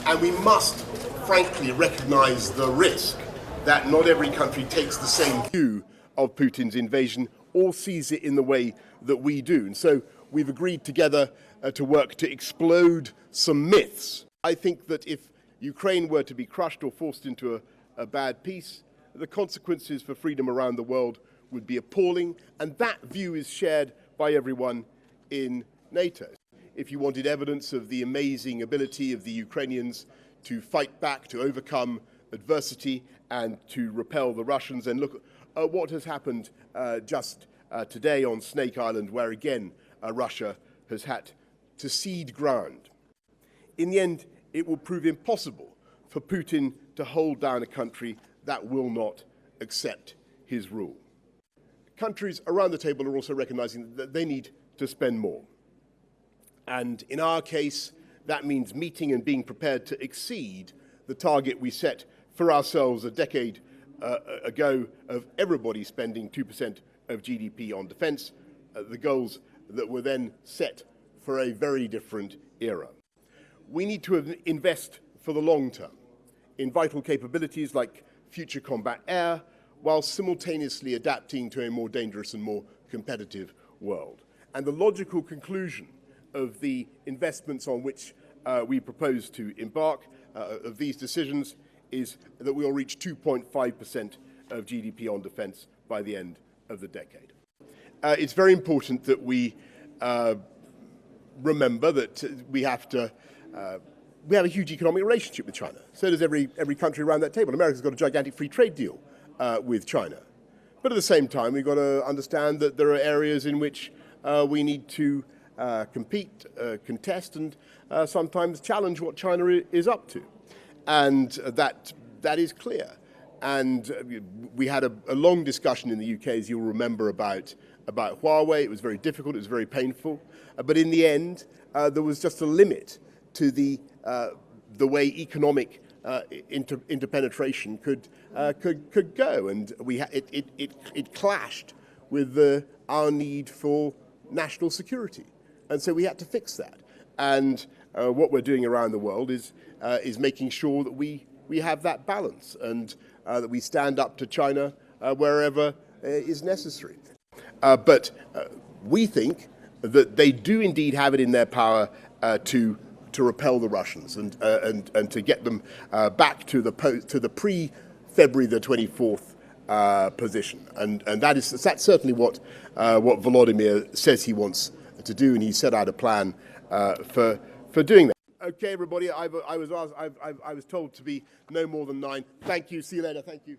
And we must, frankly, recognize the risk that not every country takes the same view of Putin's invasion or sees it in the way that we do. And so we've agreed together to work to explode some myths. I think that if Ukraine were to be crushed or forced into a bad peace, the consequences for freedom around the world would be appalling, and that view is shared by everyone in NATO. If you wanted evidence of the amazing ability of the Ukrainians to fight back, to overcome adversity, and to repel the Russians, then look at what has happened just today on Snake Island, where again Russia has had to cede ground. In the end, it will prove impossible for Putin to hold down a country that will not accept his rule. Countries around the table are also recognizing that they need to spend more. And in our case, that means meeting and being prepared to exceed the target we set for ourselves a decade ago of everybody spending 2% of GDP on defense, the goals that were then set for a very different era. We need to invest for the long term in vital capabilities like future combat air, while simultaneously adapting to a more dangerous and more competitive world. And the logical conclusion of the investments on which we propose to embark, of these decisions, is that we will reach 2.5% of GDP on defense by the end of the decade. It's very important that we remember that we have a huge economic relationship with China. So does every country around that table. America's got a gigantic free trade deal with China. But at the same time, we've got to understand that there are areas in which we need to compete, contest, and sometimes challenge what China is up to. And that is clear. And we had a long discussion in the UK, as you'll remember, about Huawei. It was very difficult, it was very painful. But in the end, there was just a limit to the way economic interpenetration could go, and it clashed with our need for national security, and so we had to fix that. And what we're doing around the world is making sure that we have that balance, and that we stand up to China wherever is necessary. But we think that they do indeed have it in their power to repel the Russians and to get them back to the pre-February the 24th position, and that's certainly what Volodymyr says he wants to do, and he set out a plan for doing that. Okay, everybody, I was told to be no more than 9. Thank you. See you later. Thank you.